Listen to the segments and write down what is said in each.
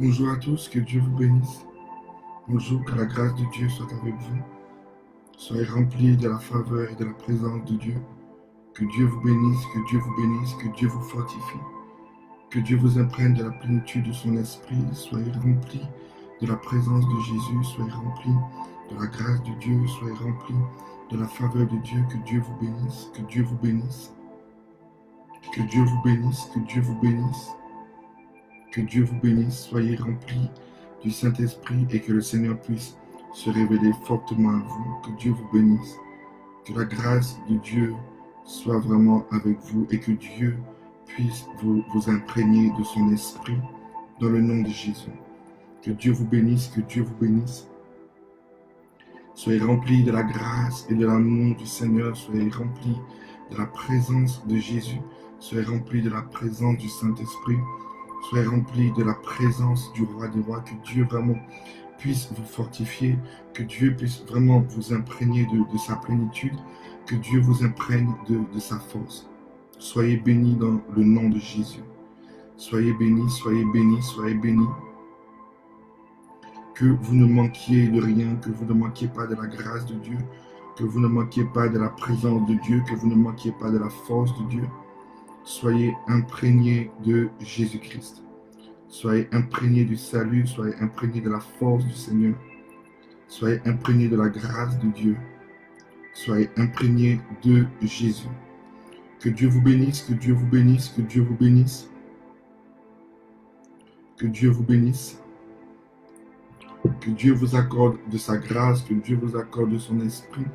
Bonjour à tous, que Dieu vous bénisse. Bonjour, que la grâce de Dieu soit avec vous. Soyez remplis de la faveur et de la présence de Dieu. Que Dieu vous bénisse, que Dieu vous bénisse, que Dieu vous fortifie. Que Dieu vous imprègne de la plénitude de son esprit. Soyez remplis de la présence de Jésus. Soyez remplis de la grâce de Dieu. Soyez remplis de la faveur de Dieu. Que Dieu vous bénisse, que Dieu vous bénisse. Que Dieu vous bénisse, que Dieu vous bénisse. Que Dieu vous bénisse. Soyez remplis du Saint-Esprit et que le Seigneur puisse se révéler fortement à vous. Que Dieu vous bénisse. Que la grâce de Dieu soit vraiment avec vous et que Dieu puisse vous imprégner de son esprit dans le nom de Jésus. Que Dieu vous bénisse, que Dieu vous bénisse. Soyez remplis de la grâce et de l'amour du Seigneur. Soyez remplis de la présence de Jésus. Soyez remplis de la présence du Saint-Esprit. Soyez remplis de la présence du Roi des Rois. Que Dieu vraiment puisse vous fortifier. Que Dieu puisse vraiment vous imprégner de sa plénitude. Que Dieu vous imprègne de sa force. Soyez bénis dans le nom de Jésus. Soyez bénis, soyez bénis, soyez bénis. Que vous ne manquiez de rien, que vous ne manquiez pas de la grâce de Dieu, que vous ne manquiez pas de la présence de Dieu, que vous ne manquiez pas de la force de Dieu. Soyez imprégnés de Jésus-Christ. Soyez imprégnés du salut, soyez imprégnés de la force du Seigneur. Soyez imprégnés de la grâce de Dieu. Soyez imprégnés de Jésus. Que Dieu vous bénisse, que Dieu vous bénisse, que Dieu vous bénisse. Que Dieu vous bénisse. Que Dieu vous accorde de sa grâce, que Dieu vous accorde de son esprit,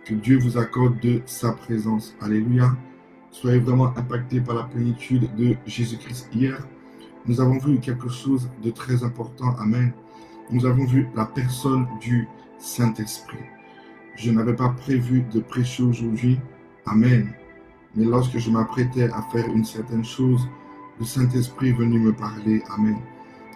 que Dieu vous accorde de sa présence. Alléluia. Soyez vraiment impactés par la plénitude de Jésus-Christ. Hier, nous avons vu quelque chose de très important. Amen. Nous avons vu la personne du Saint-Esprit. Je n'avais pas prévu de prêcher aujourd'hui. Amen. Mais lorsque je m'apprêtais à faire une certaine chose, le Saint-Esprit est venu me parler. Amen.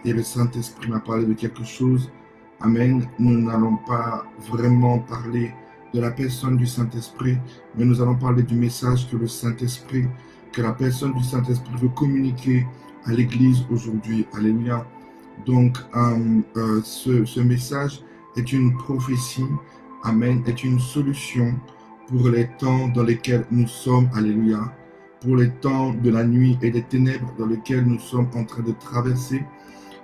Et le Saint-Esprit m'a parlé de quelque chose. Amen. Nous n'allons pas vraiment parler de la personne du Saint-Esprit, mais nous allons parler du message que le Saint-Esprit, que la personne du Saint-Esprit veut communiquer à l'Église aujourd'hui. Alléluia. Donc, ce message est une prophétie. Amen. Est une solution pour les temps dans lesquels nous sommes. Alléluia. Pour les temps de la nuit et des ténèbres dans lesquels nous sommes en train de traverser.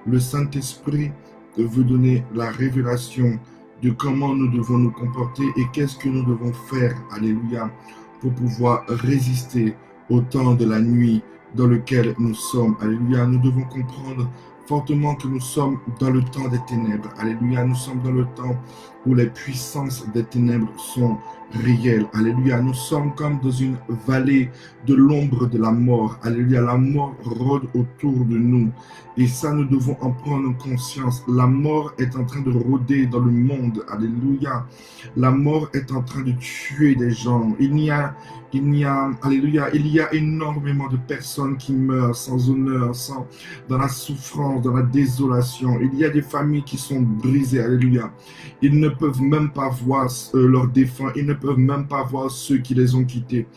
Le Saint-Esprit veut donner la révélation de comment nous devons nous comporter et qu'est-ce que nous devons faire, alléluia, pour pouvoir résister au temps de la nuit dans lequel nous sommes, alléluia. Nous devons comprendre fortement que nous sommes dans le temps des ténèbres, alléluia. Nous sommes dans le temps où les puissances des ténèbres sont réelles, alléluia. Nous sommes comme dans une vallée de l'ombre de la mort, alléluia. La mort rôde autour de nous et ça, nous devons en prendre conscience. La mort est en train de rôder dans le monde, alléluia. La mort est en train de tuer des gens. Alléluia, il y a énormément de personnes qui meurent sans honneur, dans la souffrance, dans la désolation. Il y a des familles qui sont brisées, alléluia. Ils ne peuvent même pas voir leurs défunts, ils ne peuvent même pas voir ceux qui les ont quittés.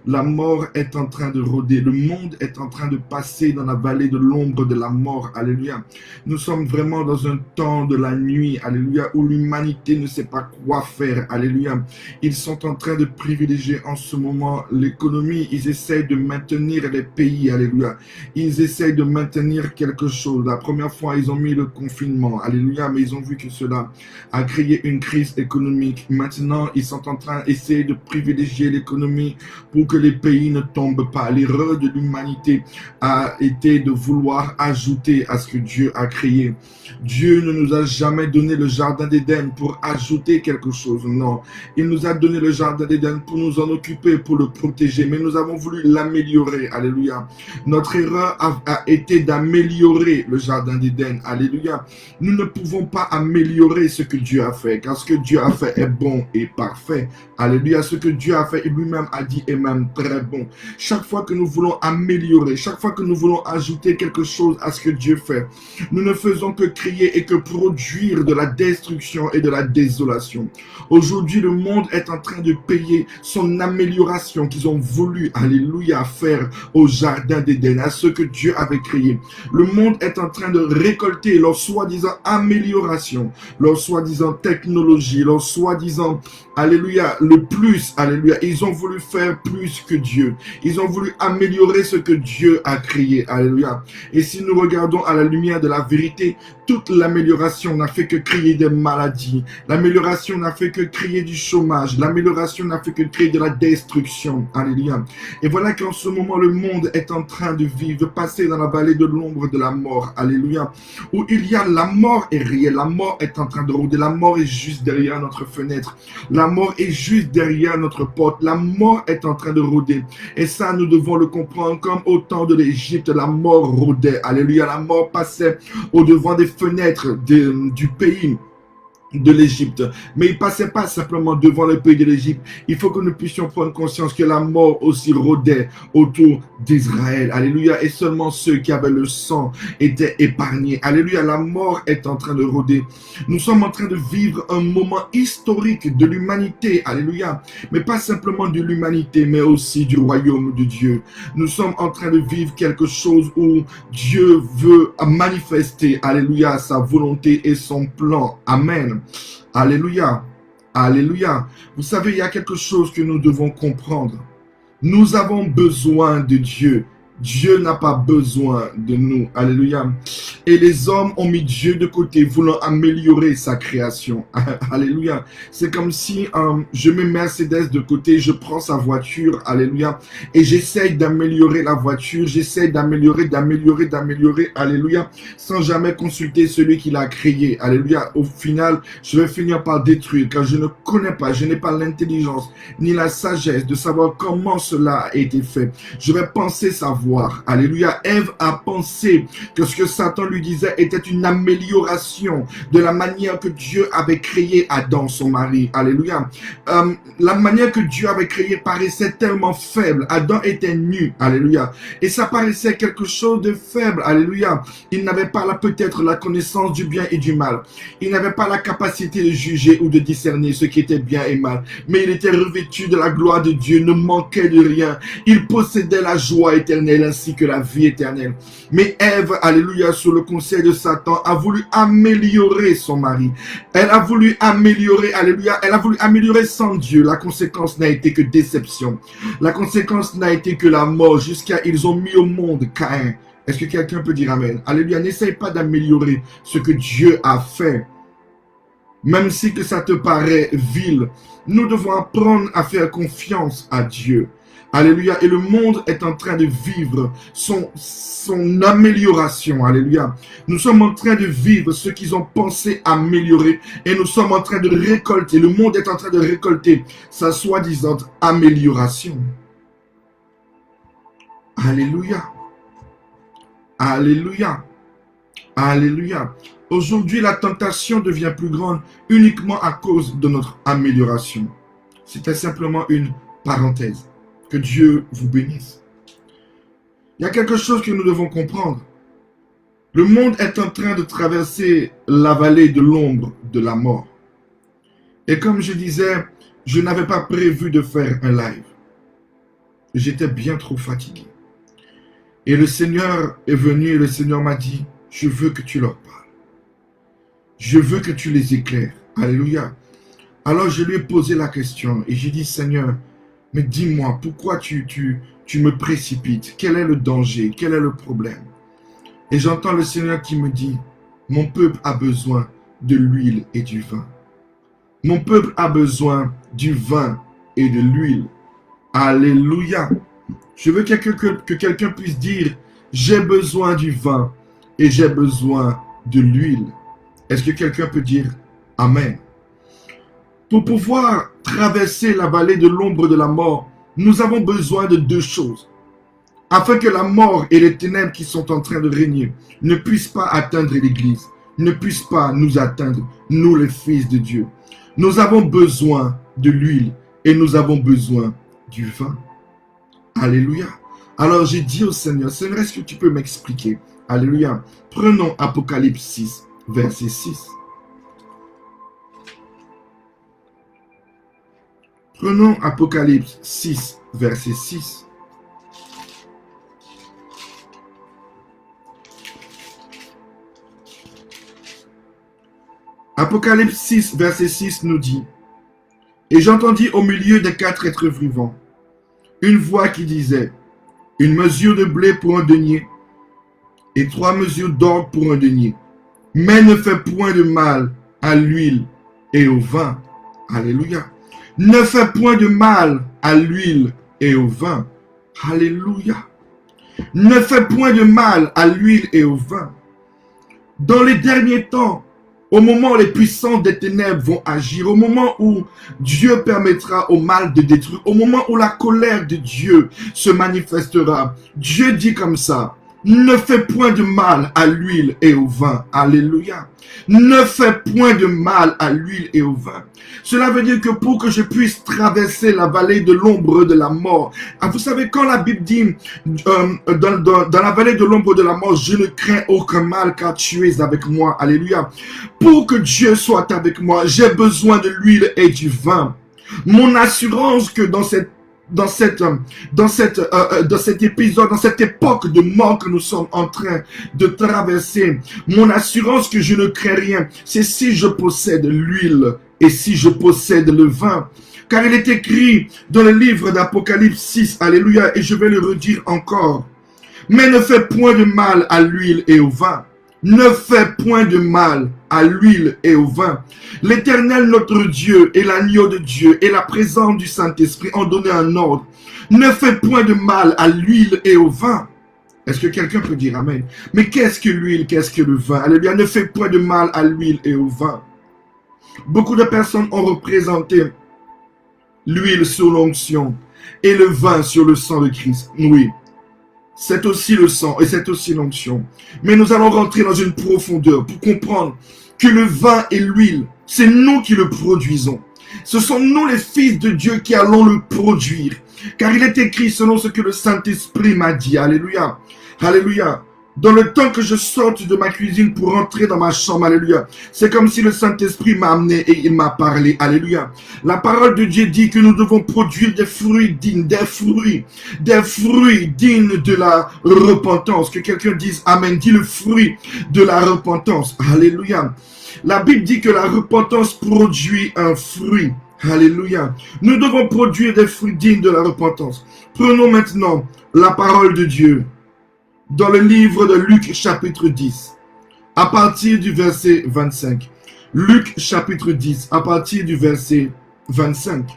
La mort est en train de rôder, le monde est en train de passer dans la vallée de l'ombre de la mort, alléluia. Nous sommes vraiment dans un temps de la nuit, alléluia, où l'humanité ne sait pas quoi faire, alléluia. Ils sont en train de privilégier en ce moment l'économie, ils essayent de maintenir les pays, alléluia. Ils essayent de maintenir quelque chose. La première fois, ils ont mis le confinement, alléluia, mais ils ont vu que cela a créé une crise économique. Maintenant, ils sont en train d'essayer de privilégier l'économie pour que les pays ne tombent pas. L'erreur de l'humanité a été de vouloir ajouter à ce que Dieu a créé. Dieu ne nous a jamais donné le jardin d'Éden pour ajouter quelque chose, non. Il nous a donné le jardin d'Éden pour nous en occuper, pour le protéger, mais nous avons voulu l'améliorer, alléluia. Notre erreur a été d'améliorer le jardin d'Éden, alléluia. Nous ne pouvons pas améliorer ce que Dieu a fait, car ce que Dieu a fait est bon et parfait, alléluia. Ce que Dieu a fait, lui-même a dit est même très bon. Chaque fois que nous voulons améliorer, chaque fois que nous voulons ajouter quelque chose à ce que Dieu fait, nous ne faisons que créer et que produire de la destruction et de la désolation. Aujourd'hui, le monde est en train de payer son amélioration l'amélioration qu'ils ont voulu, alléluia, faire au jardin d'Éden, à ce que Dieu avait créé. Le monde est en train de récolter leur soi-disant amélioration, leur soi-disant technologie, leur soi-disant, alléluia, le plus, alléluia. Ils ont voulu faire plus que Dieu. Ils ont voulu améliorer ce que Dieu a créé, alléluia. Et si nous regardons à la lumière de la vérité, toute l'amélioration n'a fait que créer des maladies. L'amélioration n'a fait que créer du chômage. L'amélioration n'a fait que créer de la destruction. Alléluia. Et voilà qu'en ce moment, le monde est en train de vivre, de passer dans la vallée de l'ombre de la mort. Alléluia. Où il y a la mort est réelle. La mort est en train de rôder. La mort est juste derrière notre fenêtre. La mort est juste derrière notre porte. La mort est en train de rôder. Et ça, nous devons le comprendre comme au temps de l'Égypte, la mort rôdait. Alléluia. La mort passait au devant des fenêtres du pays de l'Égypte. Mais il ne passait pas simplement devant le pays de l'Égypte. Il faut que nous puissions prendre conscience que la mort aussi rôdait autour d'Israël. Alléluia. Et seulement ceux qui avaient le sang étaient épargnés. Alléluia. La mort est en train de rôder. Nous sommes en train de vivre un moment historique de l'humanité. Alléluia. Mais pas simplement de l'humanité, mais aussi du royaume de Dieu. Nous sommes en train de vivre quelque chose où Dieu veut manifester, alléluia, sa volonté et son plan. Amen. Alléluia. Alléluia. Vous savez, il y a quelque chose que nous devons comprendre. Nous avons besoin de Dieu. Dieu n'a pas besoin de nous. Alléluia. Et les hommes ont mis Dieu de côté, voulant améliorer sa création. Alléluia. C'est comme si je mets Mercedes de côté, je prends sa voiture. Alléluia. Et j'essaye d'améliorer la voiture. J'essaye d'améliorer. Alléluia. Sans jamais consulter celui qui l'a créé. Alléluia. Au final, je vais finir par détruire car je ne connais pas, je n'ai pas l'intelligence ni la sagesse de savoir comment cela a été fait. Je vais penser savoir. Alléluia. Ève a pensé que ce que Satan lui disait était une amélioration de la manière que Dieu avait créé Adam, son mari. Alléluia. La manière que Dieu avait créé paraissait tellement faible. Adam était nu. Alléluia. Et ça paraissait quelque chose de faible. Alléluia. Il n'avait pas peut-être la connaissance du bien et du mal. Il n'avait pas la capacité de juger ou de discerner ce qui était bien et mal. Mais il était revêtu de la gloire de Dieu, ne manquait de rien. Il possédait la joie éternelle ainsi que la vie éternelle. Mais Ève, alléluia, sous le conseil de Satan, a voulu améliorer son mari. Elle a voulu améliorer, alléluia, elle a voulu améliorer sans Dieu. La conséquence n'a été que déception. La conséquence n'a été que la mort, jusqu'à ils ont mis au monde Caïn. Est-ce que quelqu'un peut dire amen? Alléluia, n'essaye pas d'améliorer ce que Dieu a fait. Même si que ça te paraît vil, nous devons apprendre à faire confiance à Dieu. Alléluia. Et le monde est en train de vivre son amélioration. Alléluia. Nous sommes en train de vivre ce qu'ils ont pensé améliorer. Et nous sommes en train de récolter. Le monde est en train de récolter sa soi-disant amélioration. Alléluia. Alléluia. Alléluia. Aujourd'hui, la tentation devient plus grande uniquement à cause de notre amélioration. C'était simplement une parenthèse. Que Dieu vous bénisse. Il y a quelque chose que nous devons comprendre. Le monde est en train de traverser la vallée de l'ombre de la mort. Et comme je disais, je n'avais pas prévu de faire un live. J'étais bien trop fatigué. Et le Seigneur est venu et le Seigneur m'a dit, je veux que tu leur parles. Je veux que tu les éclaires. Alléluia. Alors je lui ai posé la question et j'ai dit, Seigneur, mais dis-moi, pourquoi tu me précipites? Quel est le danger? Quel est le problème? Et j'entends le Seigneur qui me dit, mon peuple a besoin de l'huile et du vin. Mon peuple a besoin du vin et de l'huile. Alléluia. Je veux que quelqu'un puisse dire, j'ai besoin du vin et j'ai besoin de l'huile. Est-ce que quelqu'un peut dire Amen? Pour pouvoir traverser la vallée de l'ombre de la mort, nous avons besoin de deux choses. Afin que la mort et les ténèbres qui sont en train de régner ne puissent pas atteindre l'Église, ne puissent pas nous atteindre, nous les fils de Dieu. Nous avons besoin de l'huile et nous avons besoin du vin. Alléluia. Alors j'ai dit au Seigneur, Seigneur, est-ce que tu peux m'expliquer? Alléluia. Prenons Apocalypse 6, verset 6. Prenons Apocalypse 6, verset 6. Apocalypse 6, verset 6 nous dit: Et j'entendis au milieu des 4 êtres vivants une voix qui disait: Une mesure de blé pour un denier et 3 mesures d'orge pour un denier. Mais ne fais point de mal à l'huile et au vin. Alléluia. Ne fais point de mal à l'huile et au vin. Alléluia. Ne fais point de mal à l'huile et au vin. Dans les derniers temps, au moment où les puissants des ténèbres vont agir, au moment où Dieu permettra au mal de détruire, au moment où la colère de Dieu se manifestera, Dieu dit comme ça: ne fais point de mal à l'huile et au vin. Alléluia. Ne fais point de mal à l'huile et au vin. Cela veut dire que pour que je puisse traverser la vallée de l'ombre de la mort, vous savez, quand la Bible dit dans la vallée de l'ombre de la mort, je ne crains aucun mal car tu es avec moi. Alléluia. Pour que Dieu soit avec moi, j'ai besoin de l'huile et du vin. Mon assurance que dans cet épisode, dans cette époque de mort que nous sommes en train de traverser, mon assurance que je ne crains rien, c'est si je possède l'huile et si je possède le vin. Car il est écrit dans le livre d'Apocalypse 6, alléluia, et je vais le redire encore: mais ne fais point de mal à l'huile et au vin. Ne fais point de mal à l'huile et au vin. L'Éternel notre Dieu et l'agneau de Dieu et la présence du Saint-Esprit ont donné un ordre. Ne fais point de mal à l'huile et au vin. Est-ce que quelqu'un peut dire amen? Mais qu'est-ce que l'huile, qu'est-ce que le vin? Alléluia, ne fais point de mal à l'huile et au vin. Beaucoup de personnes ont représenté l'huile sur l'onction et le vin sur le sang de Christ. Oui. C'est aussi le sang et c'est aussi l'onction. Mais nous allons rentrer dans une profondeur pour comprendre que le vin et l'huile, c'est nous qui le produisons. Ce sont nous les fils de Dieu qui allons le produire. Car il est écrit selon ce que le Saint-Esprit m'a dit. Alléluia. Alléluia. Dans le temps que je sorte de ma cuisine pour rentrer dans ma chambre, alléluia, c'est comme si le Saint-Esprit m'a amené et il m'a parlé, alléluia. La parole de Dieu dit que nous devons produire des fruits dignes, des fruits dignes de la repentance. Que quelqu'un dise amen, dis le fruit de la repentance, alléluia. La Bible dit que la repentance produit un fruit, alléluia. Nous devons produire des fruits dignes de la repentance. Prenons maintenant la parole de Dieu dans le livre de Luc chapitre 10, à partir du verset 25. Luc chapitre 10, à partir du verset 25.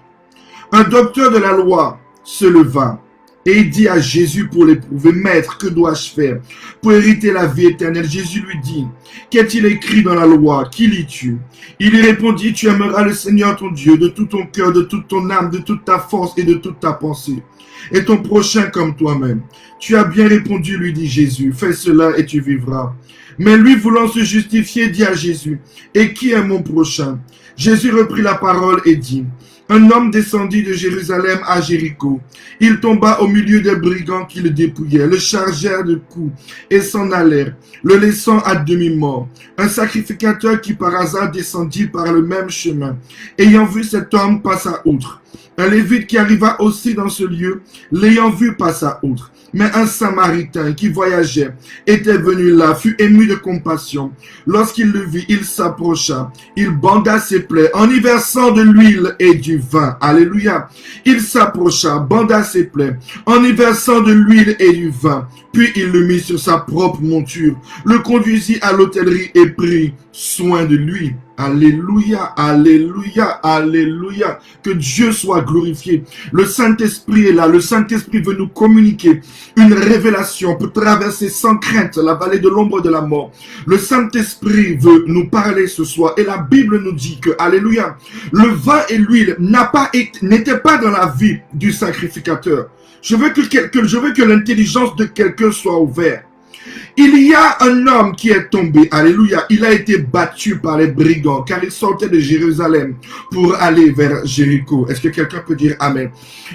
Un docteur de la loi se leva et dit à Jésus pour l'éprouver: Maître, que dois-je faire pour hériter la vie éternelle? Jésus lui dit: Qu'est-il écrit dans la loi? Qui lis-tu? Il lui répondit: Tu aimeras le Seigneur ton Dieu de tout ton cœur, de toute ton âme, de toute ta force et de toute ta pensée, et ton prochain comme toi-même. Tu as bien répondu, lui dit Jésus, fais cela et tu vivras. Mais lui, voulant se justifier, dit à Jésus: Et qui est mon prochain? Jésus reprit la parole et dit: Un homme descendit de Jérusalem à Jéricho. Il tomba au milieu des brigands qui le dépouillaient, le chargèrent de coups et s'en allèrent, le laissant à demi-mort. Un sacrificateur qui par hasard descendit par le même chemin, ayant vu cet homme, passa outre. Un lévite qui arriva aussi dans ce lieu, l'ayant vu, passa outre. Mais un Samaritain qui voyageait était venu là, fut ému de compassion. Lorsqu'il le vit, il s'approcha, il banda ses plaies en y versant de l'huile et du vin. Alléluia. Il s'approcha, banda ses plaies en y versant de l'huile et du vin. Puis il le mit sur sa propre monture, le conduisit à l'hôtellerie et prit soin de lui. Alléluia, alléluia, alléluia. Que Dieu soit glorifié. Le Saint-Esprit est là. Le Saint-Esprit veut nous communiquer une révélation pour traverser sans crainte la vallée de l'ombre de la mort. Le Saint-Esprit veut nous parler ce soir. Et la Bible nous dit que, alléluia, le vin et l'huile n'étaient pas dans la vie du sacrificateur. Je veux que l'intelligence de quelqu'un soit ouverte. Il y a un homme qui est tombé, alléluia, il a été battu par les brigands car il sortait de Jérusalem pour aller vers Jéricho. Est-ce que quelqu'un peut dire amen?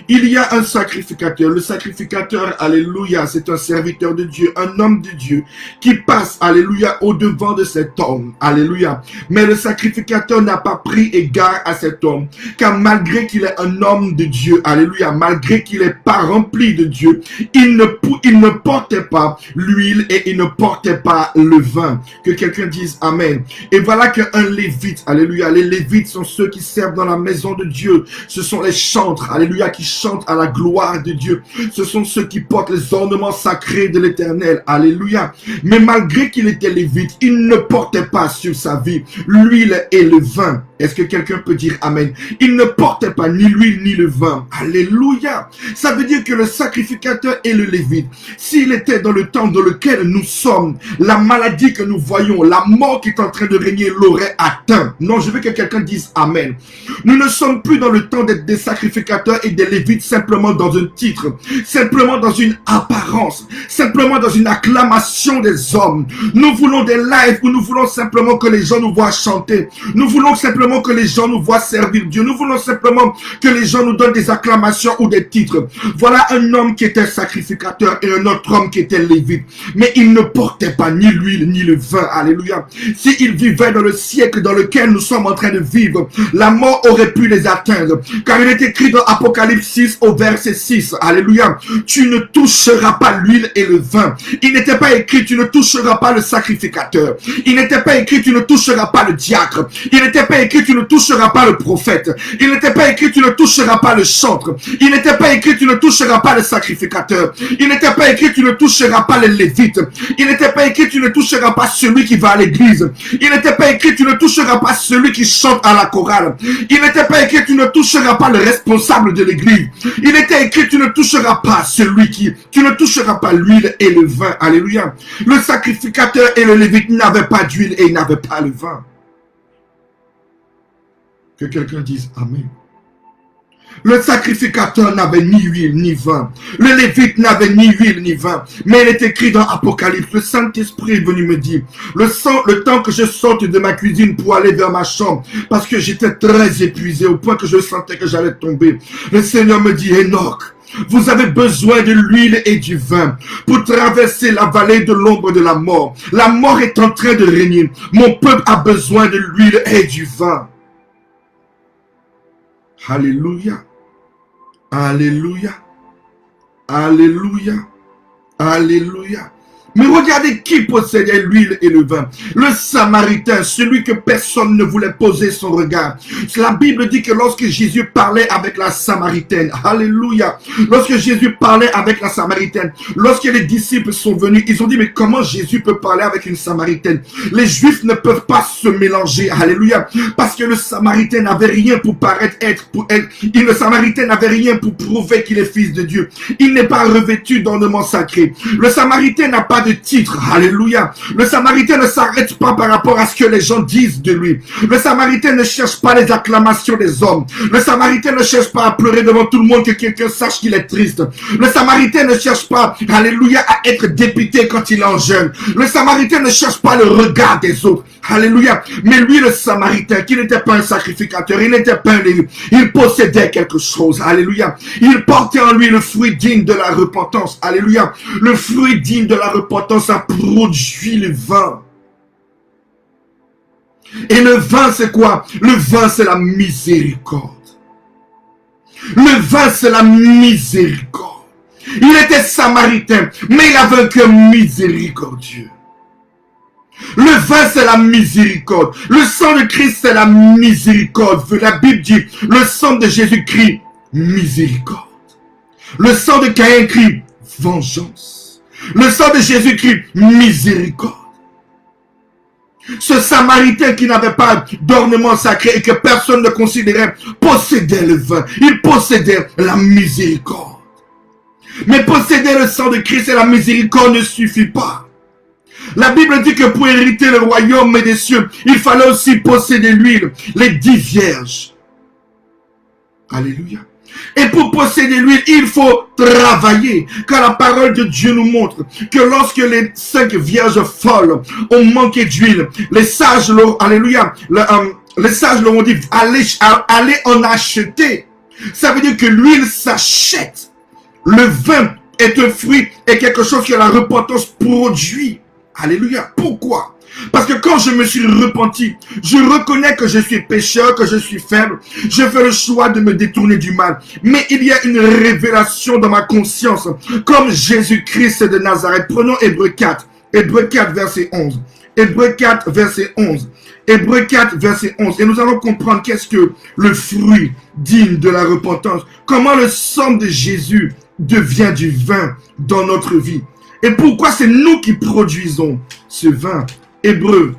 Il y a un sacrificateur, le sacrificateur, alléluia, c'est un serviteur de Dieu, un homme de Dieu qui passe, alléluia, au devant de cet homme, alléluia. Mais le sacrificateur n'a pas pris égard à cet homme, car malgré qu'il est un homme de Dieu, alléluia, malgré qu'il n'est pas rempli de Dieu, il ne portait pas l'huile et il ne portait pas le vin. Que quelqu'un dise amen. Et voilà qu'un lévite, alléluia, les lévites sont ceux qui servent dans la maison de Dieu. Ce sont les chantres, alléluia, qui chantent à la gloire de Dieu. Ce sont ceux qui portent les ornements sacrés de l'Éternel, alléluia. Mais malgré qu'il était lévite, il ne portait pas sur sa vie l'huile et le vin. Est-ce que quelqu'un peut dire amen? Il ne portait pas ni l'huile ni le vin. Alléluia. Ça veut dire que le sacrificateur et le lévite, s'il était dans le temps dans lequel nous sommes, la maladie que nous voyons, la mort qui est en train de régner l'aurait atteint. Non, je veux que quelqu'un dise amen. Nous ne sommes plus dans le temps d'être des sacrificateurs et des lévites simplement dans un titre, simplement dans une apparence, simplement dans une acclamation des hommes. Nous voulons des lives où nous voulons simplement que les gens nous voient chanter. Nous voulons simplement que les gens nous voient servir Dieu. Nous voulons simplement que les gens nous donnent des acclamations ou des titres. Voilà un homme qui était sacrificateur et un autre homme qui était lévite. Mais il ne portait pas ni l'huile ni le vin. Alléluia. S'il vivait dans le siècle dans lequel nous sommes en train de vivre, la mort aurait pu les atteindre. Car il est écrit dans Apocalypse 6 au verset 6. Alléluia. Tu ne toucheras pas l'huile et le vin. Il n'était pas écrit tu ne toucheras pas le sacrificateur. Il n'était pas écrit tu ne toucheras pas le diacre. Il n'était pas écrit tu ne toucheras pas le prophète. Il n'était pas écrit tu ne toucheras pas le chantre. Il n'était pas écrit tu ne toucheras pas le sacrificateur. Il n'était pas écrit tu ne toucheras pas les lévites. Il n'était pas écrit tu ne toucheras pas celui qui va à l'église. Il n'était pas écrit tu ne toucheras pas celui qui chante à la chorale. Il n'était pas écrit tu ne toucheras pas le responsable de l'église. Il était écrit tu ne toucheras pas tu ne toucheras pas l'huile et le vin. Alléluia. Le sacrificateur et le lévite n'avaient pas d'huile et ils n'avaient pas le vin. Que quelqu'un dise amen. Le sacrificateur n'avait ni huile ni vin. Le lévite n'avait ni huile ni vin. Mais il est écrit dans Apocalypse, le Saint-Esprit est venu me dire, le temps que je sorte de ma cuisine pour aller vers ma chambre, parce que j'étais très épuisé au point que je sentais que j'allais tomber. Le Seigneur me dit, Enoch, vous avez besoin de l'huile et du vin pour traverser la vallée de l'ombre de la mort. La mort est en train de régner. Mon peuple a besoin de l'huile et du vin. Alléluia. Alléluia. Alléluia. Alléluia. Mais regardez qui possédait l'huile et le vin. Le Samaritain, celui que personne ne voulait poser son regard. La Bible dit que lorsque Jésus parlait avec la Samaritaine, alléluia, lorsque Jésus parlait avec la Samaritaine, lorsque les disciples sont venus, ils ont dit, mais comment Jésus peut parler avec une Samaritaine? Les Juifs ne peuvent pas se mélanger, alléluia, parce que le Samaritain n'avait rien pour paraître être, le Samaritain n'avait rien pour prouver qu'il est fils de Dieu. Il n'est pas revêtu d'ornements sacrés. Le Samaritain n'a pas de titre, alléluia. Le Samaritain ne s'arrête pas par rapport à ce que les gens disent de lui. Le Samaritain ne cherche pas les acclamations des hommes. Le Samaritain ne cherche pas à pleurer devant tout le monde que quelqu'un sache qu'il est triste. Le Samaritain ne cherche pas, alléluia, à être dépité quand il est en jeûne. Le Samaritain ne cherche pas le regard des autres, alléluia. Mais lui, le Samaritain, qui n'était pas un sacrificateur, il n'était pas un lévite, il possédait quelque chose, alléluia. Il portait en lui le fruit digne de la repentance, alléluia. Le fruit digne de la repentance a produit le vin. Et le vin, c'est quoi? Le vin, c'est la miséricorde. Le vin, c'est la miséricorde. Il était samaritain, mais il avait un cœur miséricordieux. Le vin, c'est la miséricorde. Le sang de Christ, c'est la miséricorde. La Bible dit, le sang de Jésus-Christ, miséricorde. Le sang de Caïn crie, vengeance. Le sang de Jésus-Christ, miséricorde. Ce Samaritain qui n'avait pas d'ornement sacré et que personne ne considérait, possédait le vin. Il possédait la miséricorde. Mais posséder le sang de Christ et la miséricorde ne suffit pas. La Bible dit que pour hériter le royaume des cieux, il fallait aussi posséder l'huile, les 10 vierges. Alléluia. Et pour posséder l'huile, il faut travailler. Car la parole de Dieu nous montre que lorsque les 5 vierges folles ont manqué d'huile, les sages leur, alléluia, les sages leur ont dit, allez en acheter. Ça veut dire que l'huile s'achète. Le vin est un fruit et quelque chose que la repentance produit. Alléluia. Pourquoi? Parce que quand je me suis repenti, je reconnais que je suis pécheur, que je suis faible. Je fais le choix de me détourner du mal. Mais il y a une révélation dans ma conscience. Comme Jésus-Christ de Nazareth. Prenons Hébreux 4. Hébreux 4, verset 11. Hébreux 4, verset 11. Hébreux 4, verset 11. Et nous allons comprendre qu'est-ce que le fruit digne de la repentance. Comment le sang de Jésus devient du vin dans notre vie. Et pourquoi c'est nous qui produisons ce vin. Hébreux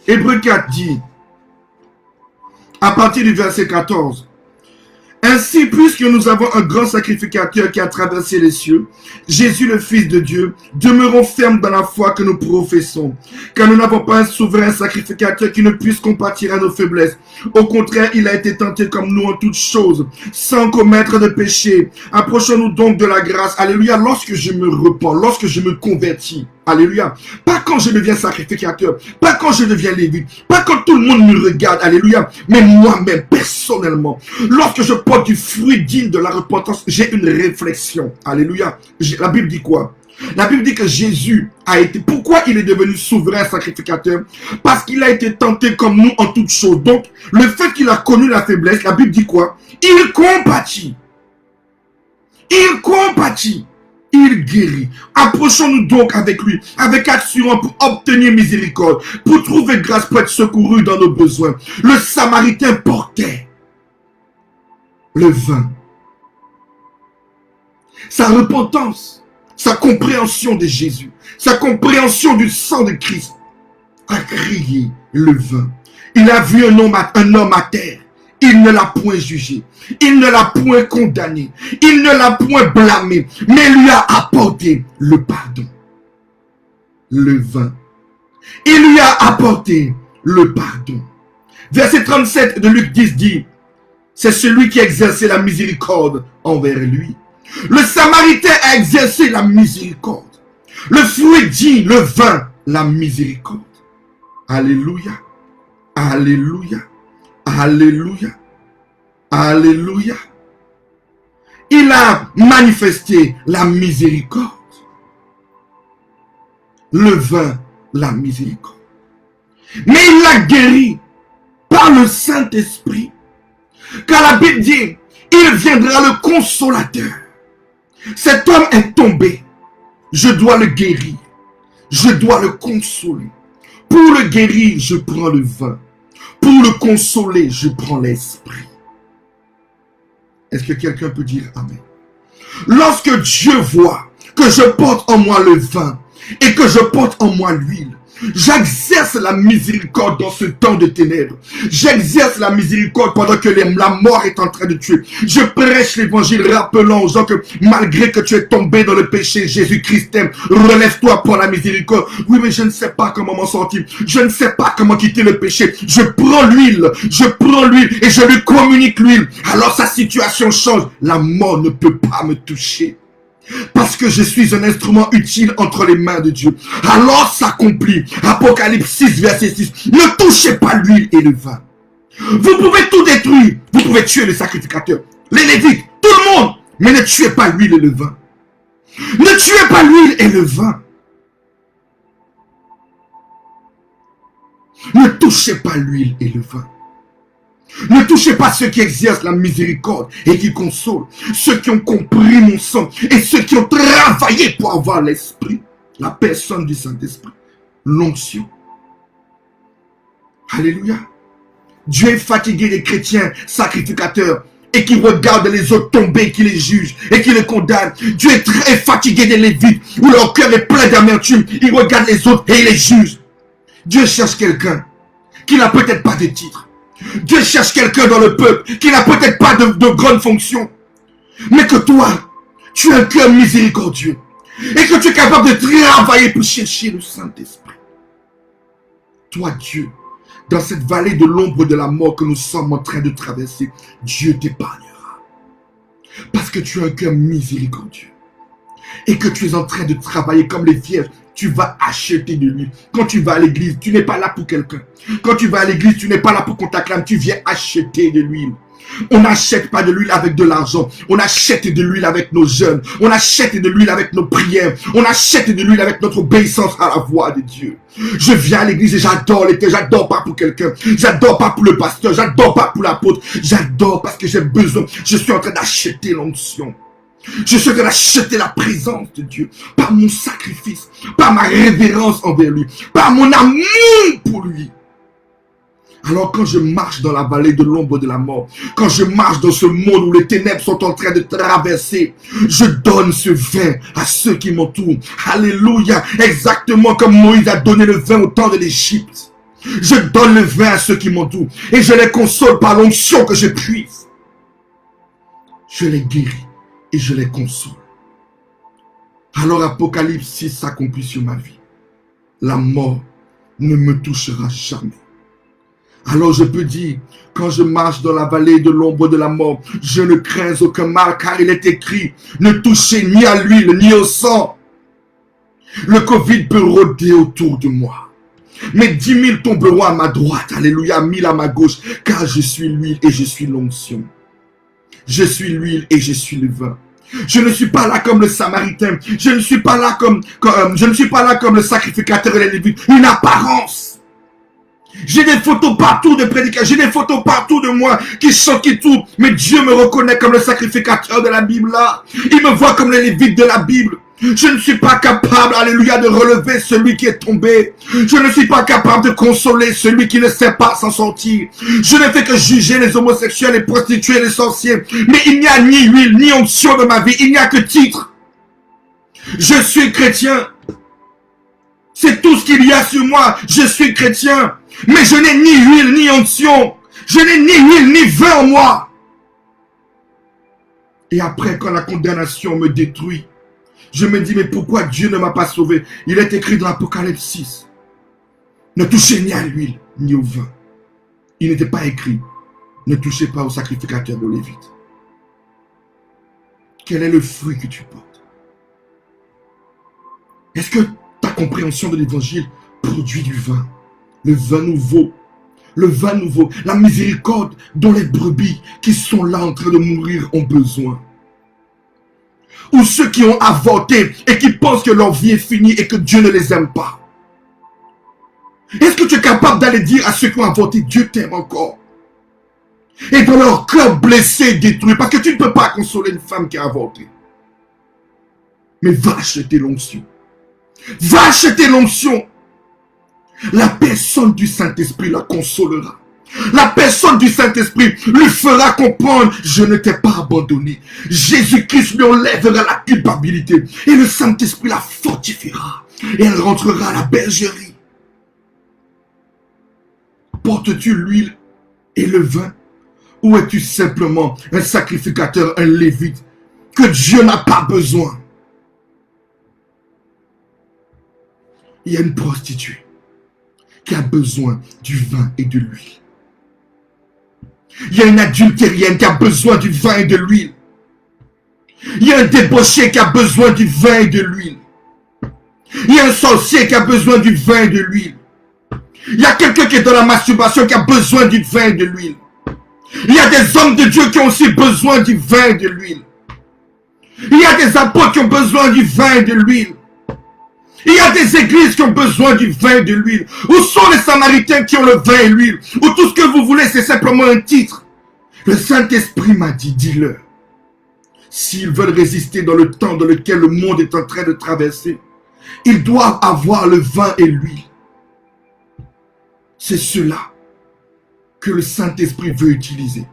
4 dit, à partir du verset 14, ainsi, puisque nous avons un grand sacrificateur qui a traversé les cieux, Jésus le Fils de Dieu, demeurons fermes dans la foi que nous professons, car nous n'avons pas un souverain sacrificateur qui ne puisse compatir à nos faiblesses. Au contraire, il a été tenté comme nous en toutes choses, sans commettre de péché. Approchons-nous donc de la grâce. Alléluia, lorsque je me repens, lorsque je me convertis. Alléluia. Pas quand je deviens sacrificateur, pas quand je deviens lévite, pas quand tout le monde me regarde, alléluia, mais moi-même, personnellement, lorsque je porte du fruit digne de la repentance, j'ai une réflexion. Alléluia. La Bible dit quoi? La Bible dit que Jésus a été... Pourquoi il est devenu souverain sacrificateur? Parce qu'il a été tenté comme nous en toutes choses. Donc, le fait qu'il a connu la faiblesse, la Bible dit quoi? Il compatit. Il compatit. Il guérit. Approchons-nous donc avec lui, avec assurance pour obtenir miséricorde, pour trouver grâce pour être secouru dans nos besoins. Le Samaritain portait le vin. Sa repentance, sa compréhension de Jésus, sa compréhension du sang de Christ a crié le vin. Il a vu un homme à terre. Il ne l'a point jugé. Il ne l'a point condamné. Il ne l'a point blâmé. Mais lui a apporté le pardon. Le vin. Il lui a apporté le pardon. Verset 37 de Luc 10 dit, c'est celui qui a exercé la miséricorde envers lui. Le Samaritain a exercé la miséricorde. Le fruit dit, le vin, la miséricorde. Alléluia. Alléluia. Alléluia. Alléluia. Il a manifesté la miséricorde. Le vin, la miséricorde. Mais il l'a guéri par le Saint-Esprit. Car la Bible dit, il viendra le consolateur. Cet homme est tombé. Je dois le guérir. Je dois le consoler. Pour le guérir, je prends le vin. Pour le consoler, je prends l'esprit. Est-ce que quelqu'un peut dire Amen? Lorsque Dieu voit que je porte en moi le vin et que je porte en moi l'huile, j'exerce la miséricorde dans ce temps de ténèbres. J'exerce la miséricorde pendant que la mort est en train de tuer. Je prêche l'évangile rappelant aux gens que malgré que tu es tombé dans le péché, Jésus-Christ t'aime. Relève-toi pour la miséricorde. Oui, mais je ne sais pas comment m'en sortir. Je ne sais pas comment quitter le péché. Je prends l'huile et je lui communique l'huile. Alors sa situation change. La mort ne peut pas me toucher. Parce que je suis un instrument utile entre les mains de Dieu. Alors s'accomplit. Apocalypse 6, verset 6. Ne touchez pas l'huile et le vin. Vous pouvez tout détruire. Vous pouvez tuer le sacrificateur, les lévites, tout le monde. Mais ne tuez pas l'huile et le vin. Ne tuez pas l'huile et le vin. Ne touchez pas l'huile et le vin. Ne touchez pas ceux qui exercent la miséricorde et qui consolent, ceux qui ont compris mon sang et ceux qui ont travaillé pour avoir l'esprit, la personne du Saint-Esprit, l'onction. Alléluia. Dieu est fatigué des chrétiens sacrificateurs et qui regardent les autres tomber, qui les jugent et qui les condamnent. Dieu est très fatigué des lévites où leur cœur est plein d'amertume. Ils regardent les autres et ils les jugent. Dieu cherche quelqu'un qui n'a peut-être pas de titre. Dieu cherche quelqu'un dans le peuple qui n'a peut-être pas de grande fonction. Mais que toi, tu as un cœur miséricordieux. Et que tu es capable de travailler pour chercher le Saint-Esprit. Toi, Dieu, dans cette vallée de l'ombre de la mort que nous sommes en train de traverser, Dieu t'épargnera. Parce que tu as un cœur miséricordieux. Et que tu es en train de travailler comme les vierges, tu vas acheter de l'huile. Quand tu vas à l'église, tu n'es pas là pour quelqu'un. Quand tu vas à l'église, tu n'es pas là pour qu'on t'acclame, tu viens acheter de l'huile. On n'achète pas de l'huile avec de l'argent. On achète de l'huile avec nos jeûnes. On achète de l'huile avec nos prières. On achète de l'huile avec notre obéissance à la voix de Dieu. Je viens à l'église et j'adore l'été. J'adore pas pour quelqu'un. J'adore pas pour le pasteur. J'adore pas pour l'apôtre. J'adore parce que j'ai besoin. Je suis en train d'acheter l'onction. Je suis en train d'acheter la présence de Dieu par mon sacrifice, par ma révérence envers lui, par mon amour pour lui. Alors quand je marche dans la vallée de l'ombre de la mort, quand je marche dans ce monde où les ténèbres sont en train de traverser, je donne ce vin à ceux qui m'entourent. Alléluia, exactement comme Moïse a donné le vin au temps de l'Égypte. Je donne le vin à ceux qui m'entourent et je les console par l'onction que je puise. Je les guéris et je les console. Alors Apocalypse 6 s'accomplit sur ma vie. La mort ne me touchera jamais. Alors je peux dire, quand je marche dans la vallée de l'ombre de la mort, je ne crains aucun mal, car il est écrit, ne touchez ni à l'huile, ni au sang. Le Covid peut rôder autour de moi. Mais 10 000 tomberont à ma droite, alléluia, 1000 à ma gauche, car je suis l'huile et je suis l'onction. Je suis l'huile et je suis le vin. Je ne suis pas là comme le Samaritain. Je ne suis pas là comme le sacrificateur et les Lévites. Une apparence. J'ai des photos partout de prédicateurs. J'ai des photos partout de moi qui chantent, qui tournent. Mais Dieu me reconnaît comme le sacrificateur de la Bible là. Il me voit comme les Lévites de la Bible. Je ne suis pas capable, alléluia, de relever celui qui est tombé. Je ne suis pas capable de consoler celui qui ne sait pas s'en sortir. Je ne fais que juger les homosexuels, les prostituées, les sorciers. Mais il n'y a ni huile, ni onction de ma vie. Il n'y a que titre. Je suis chrétien. C'est tout ce qu'il y a sur moi. Je suis chrétien. Mais je n'ai ni huile, ni onction. Je n'ai ni huile, ni vin en moi. Et après, quand la condamnation me détruit, je me dis, mais pourquoi Dieu ne m'a pas sauvé? Il est écrit dans l'Apocalypse 6. Ne touchez ni à l'huile, ni au vin. Il n'était pas écrit, ne touchez pas au sacrificateur de Lévite. Quel est le fruit que tu portes? Est-ce que ta compréhension de l'évangile produit du vin? Le vin nouveau. Le vin nouveau. La miséricorde dont les brebis qui sont là en train de mourir ont besoin. Ou ceux qui ont avorté et qui pensent que leur vie est finie et que Dieu ne les aime pas. Est-ce que tu es capable d'aller dire à ceux qui ont avorté, Dieu t'aime encore? Et dans leur cœur blessé, détruit, parce que tu ne peux pas consoler une femme qui a avorté. Mais va acheter l'onction. Va acheter l'onction. La personne du Saint-Esprit la consolera. La personne du Saint-Esprit lui fera comprendre, je ne t'ai pas abandonné. Jésus-Christ lui enlèvera la culpabilité. Et le Saint-Esprit la fortifiera. Et elle rentrera à la bergerie. Portes-tu l'huile et le vin? Ou es-tu simplement un sacrificateur, un lévite, que Dieu n'a pas besoin? Il y a une prostituée qui a besoin du vin et de l'huile. Il y a une adultérienne qui a besoin du vin et de l'huile. Il y a un débauché qui a besoin du vin et de l'huile. Il y a un sorcier qui a besoin du vin et de l'huile. Il y a quelqu'un qui est dans la masturbation qui a besoin du vin et de l'huile. Il y a des hommes de Dieu qui ont aussi besoin du vin et de l'huile. Il y a des apôtres qui ont besoin du vin et de l'huile. Il y a des églises qui ont besoin du vin et de l'huile. Où sont les Samaritains qui ont le vin et l'huile? Ou tout ce que vous voulez, c'est simplement un titre. Le Saint-Esprit m'a dit, dis-leur, s'ils veulent résister dans le temps dans lequel le monde est en train de traverser, ils doivent avoir le vin et l'huile. C'est cela que le Saint-Esprit veut utiliser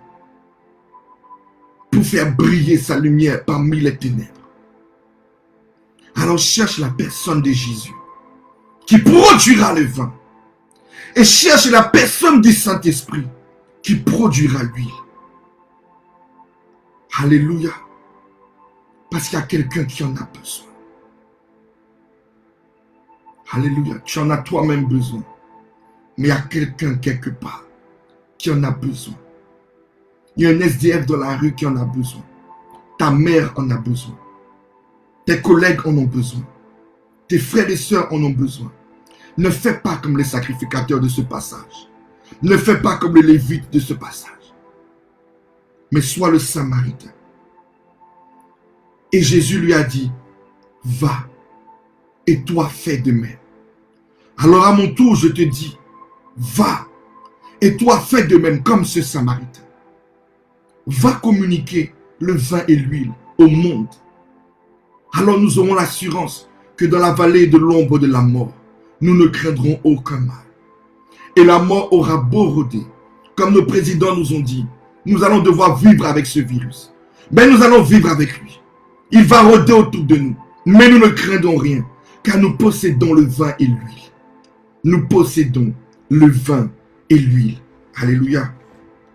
pour faire briller sa lumière parmi les ténèbres. Alors cherche la personne de Jésus qui produira le vin. Et cherche la personne du Saint-Esprit qui produira l'huile. Alléluia. Parce qu'il y a quelqu'un qui en a besoin. Alléluia. Tu en as toi-même besoin. Mais il y a quelqu'un quelque part qui en a besoin. Il y a un SDF dans la rue qui en a besoin. Ta mère en a besoin. Tes collègues en ont besoin. Tes frères et sœurs en ont besoin. Ne fais pas comme les sacrificateurs de ce passage. Ne fais pas comme les lévites de ce passage. Mais sois le Samaritain. Et Jésus lui a dit, va, et toi fais de même. Alors à mon tour, je te dis, va, et toi fais de même comme ce Samaritain. Va communiquer le vin et l'huile au monde. Alors nous aurons l'assurance que dans la vallée de l'ombre de la mort, nous ne craindrons aucun mal. Et la mort aura beau rôder, comme nos présidents nous ont dit, nous allons devoir vivre avec ce virus. Mais nous allons vivre avec lui. Il va rôder autour de nous, mais nous ne craindrons rien, car nous possédons le vin et l'huile. Nous possédons le vin et l'huile. Alléluia.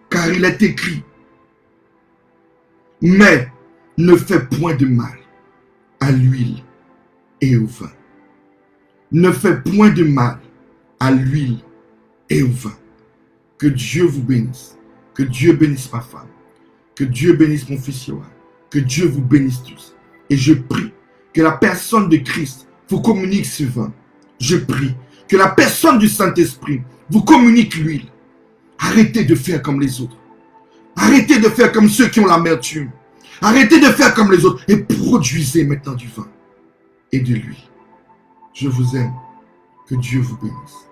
Car il est écrit, mais ne fais point de mal à l'huile et au vin. Ne fais point de mal à l'huile et au vin. Que Dieu vous bénisse. Que Dieu bénisse ma femme. Que Dieu bénisse mon fils Yohan. Que Dieu vous bénisse tous. Et je prie que la personne de Christ vous communique ce vin. Je prie que la personne du Saint-Esprit vous communique l'huile. Arrêtez de faire comme les autres. Arrêtez de faire comme ceux qui ont l'amertume. Arrêtez de faire comme les autres et produisez maintenant du vin et de l'huile. Je vous aime. Que Dieu vous bénisse.